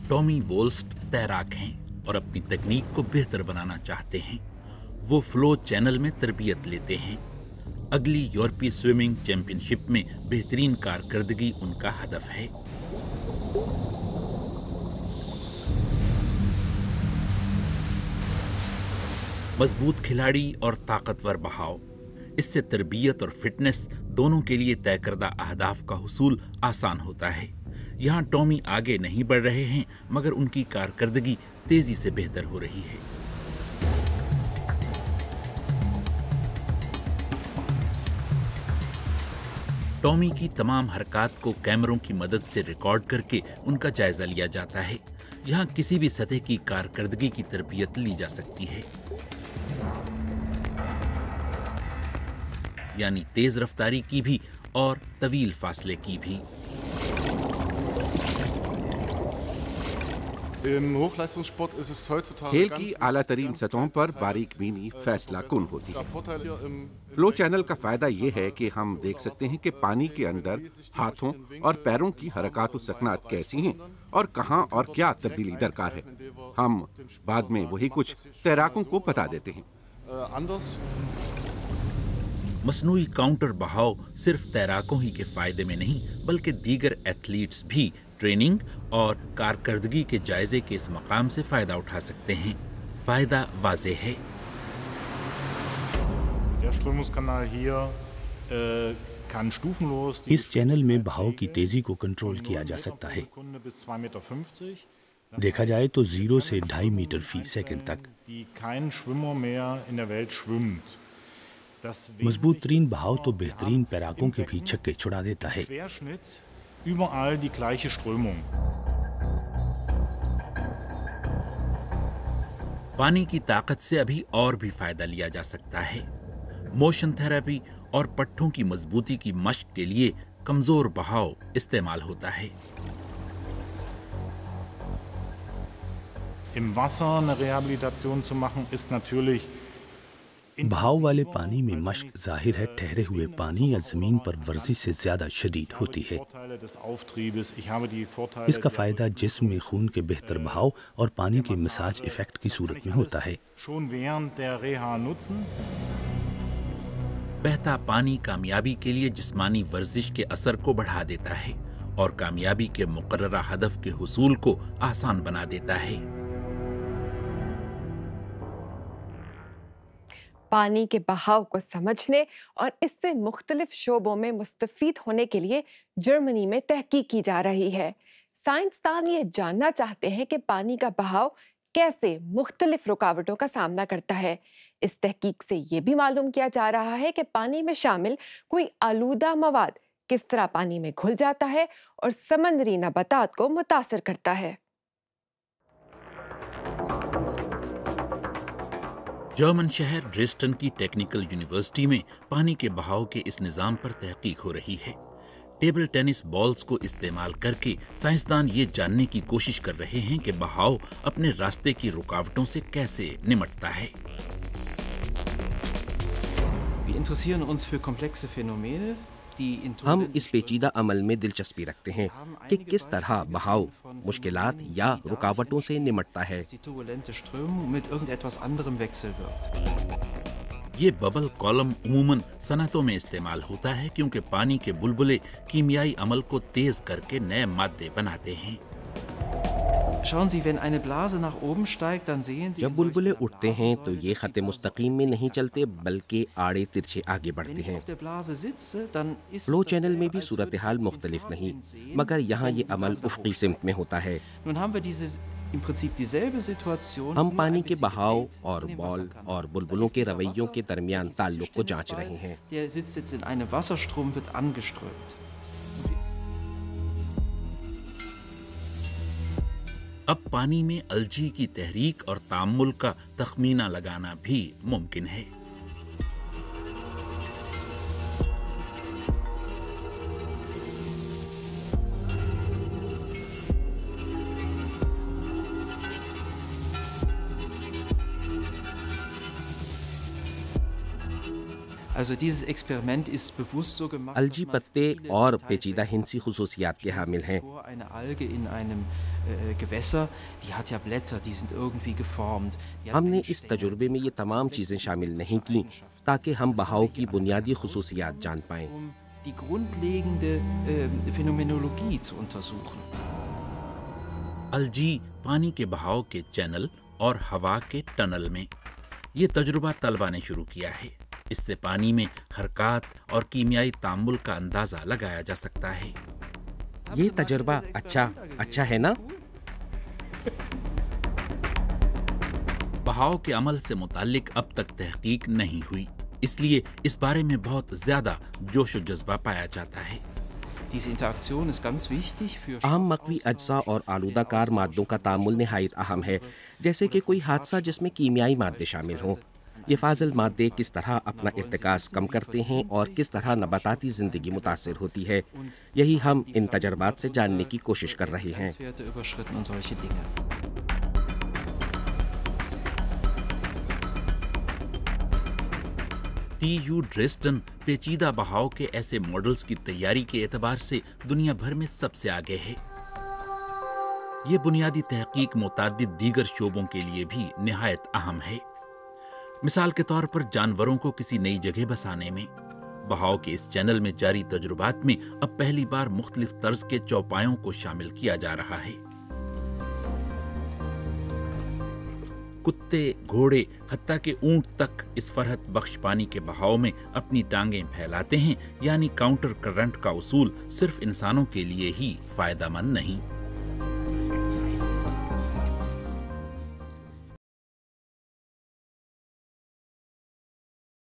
Tommy वोल्स्ट तैराक हैं और अपनी तकनीक को बेहतर बनाना चाहते हैं। वो फ्लो चैनल में तरबियत लेते हैं। अगली यूरोपीय स्विमिंग चैंपियनशिप में बेहतरीन कारकर्दगी उनका हदफ है। मजबूत खिलाड़ी और ताकतवर बहाव, इससे तरबियत और फिटनेस दोनों के लिए तय करदा अहदाफ का हुसूल आसान होता है। यहाँ टॉमी आगे नहीं बढ़ रहे हैं, मगर उनकी कारकर्दगी तेजी से बेहतर हो रही है। टॉमी की तमाम हरकत को कैमरों की मदद से रिकॉर्ड करके उनका जायजा लिया जाता है। यहाँ किसी भी सतह की कारकर्दगी की तरबियत ली जा सकती है, यानी तेज रफ्तारी की भी और तवील फासले की भी। खेल की आला तरीन सतहों पर बारीक बीनी फैसला कुन होती है। फ्लो चैनल का फायदा ये है कि हम देख सकते हैं कि पानी के अंदर हाथों और पैरों की हरकत सकनात कैसी हैं और कहां और क्या तब्दीली दरकार है। हम बाद में वही कुछ तैराकों को बता देते हैं। मसनूई काउंटर बहाव सिर्फ तैराकों ही के फायदे में नहीं, बल्कि दीगर एथलीट्स भी ट्रेनिंग और कारकर्दगी के जायजे के इस मकाम से फायदा उठा सकते हैं। फायदा वाज़ेह है। इस चैनल में बहाव की तेजी को कंट्रोल किया जा सकता है। देखा जाए तो 0 से 2.5 मीटर फी सेकंड तक। मजबूत तरीन बहाव तो बेहतरीन पैराकों के भी छक्के छुड़ा देता है। पानी की ताकत से अभी और भी फायदा लिया जा सकता है। मोशन थेरेपी और पट्टों की मजबूती की मश्क के लिए कमजोर बहाव इस्तेमाल होता है। बहाव वाले पानी में मश्क जाहिर है ठहरे हुए पानी या जमीन पर वर्जिश से ज्यादा शदीद होती है। इसका फायदा जिस्म में खून के बेहतर बहाव और पानी के मसाज इफेक्ट की सूरत में होता है। बहता पानी कामयाबी के लिए जिस्मानी वर्जिश के असर को बढ़ा देता है और कामयाबी के मुकर्ररा हदफ के हुसूल को आसान बना देता है। पानी के बहाव को समझने और इससे मुख्तलिफ शोबों में मुस्तफीद होने के लिए जर्मनी में तहकीक की जा रही है। साइंसदान ये जानना चाहते हैं कि पानी का बहाव कैसे मुख्तलिफ रुकावटों का सामना करता है। इस तहकीक से ये भी मालूम किया जा रहा है कि पानी में शामिल कोई आलूदा मवाद किस तरह पानी में घुल जाता है और समंदरी नबातात को मुतासर करता है। जर्मन शहर ड्रेस्टन की टेक्निकल यूनिवर्सिटी में पानी के बहाव के इस निज़ाम पर तहकीक हो रही है। टेबल टेनिस बॉल्स को इस्तेमाल करके साइंसदान ये जानने की कोशिश कर रहे हैं कि बहाव अपने रास्ते की रुकावटों से कैसे निपटता है। हम इस पेचीदा अमल में दिलचस्पी रखते हैं कि किस तरह बहाव मुश्किलात या रुकावटों से निपटता है। ये बबल कॉलम उमूमन सनअतों में इस्तेमाल होता है क्योंकि पानी के बुलबुले कीमियाई अमल को तेज करके नए मादे बनाते हैं। जब बुलबुले उठते हैं तो ये खत मुस्तकीम में नहीं चलते बल्कि आड़े तिरछे आगे बढ़ते हैं। फ्लो चैनल में भी सूरत हाल मुख्तलिफ नहीं, मगर यहाँ ये अमल उफ़क़ी सिमत में होता है। हम पानी के बहाव और बॉल और बुलबुलों के रवैयों के दरमियान ताल्लुक को जांच रहे हैं। अब पानी में अलजी की तहरीक और तामुल का तखमीना लगाना भी मुमकिन है। الجی پتے اور پیچیدہ ہندسی خصوصیات کے حامل ہیں۔ ہم نے اس تجربے میں یہ تمام چیزیں شامل نہیں کی تاکہ ہم بہاؤ کی بنیادی خصوصیات جان پائیں۔ الجی پانی کے بہاؤ کے چینل اور ہوا کے ٹنل میں۔ یہ تجربہ طلبہ نے شروع کیا ہے۔ اس سے پانی میں حرکات اور کیمیائی تعامل کا اندازہ لگایا جا سکتا ہے۔ یہ تجربہ اچھا ہے نا؟ بہاؤ کے عمل سے متعلق اب تک تحقیق نہیں ہوئی، اس لیے اس بارے میں بہت زیادہ جوش و جذبہ پایا جاتا ہے۔ اہم مقوی اجزاء اور آلودہ کار مادوں کا تعامل نہایت اہم ہے، جیسے کہ کوئی حادثہ جس میں کیمیائی مادے شامل ہوں۔ یہ فاضل مادے کس طرح اپنا ارتکاز کم کرتے ہیں اور کس طرح نباتاتی زندگی متاثر ہوتی ہے، یہی ہم ان تجربات سے جاننے کی کوشش کر رہے ہیں۔ ٹی یو ڈریسٹن پیچیدہ بہاؤ کے ایسے ماڈلز کی تیاری کے اعتبار سے دنیا بھر میں سب سے آگے ہے۔ یہ بنیادی تحقیق متعدد دیگر شعبوں کے لیے بھی نہایت اہم ہے۔ مثال کے طور پر جانوروں کو کسی نئی جگہ بسانے میں بہاؤ کے اس چینل میں جاری تجربات میں اب پہلی بار مختلف طرز کے چوپایوں کو شامل کیا جا رہا ہے۔ کتے، گھوڑے، حتیٰ کہ اونٹ تک اس فرحت بخش پانی کے بہاؤ میں اپنی ٹانگیں پھیلاتے ہیں، یعنی کاؤنٹر کرنٹ کا اصول صرف انسانوں کے لیے ہی فائدہ مند نہیں۔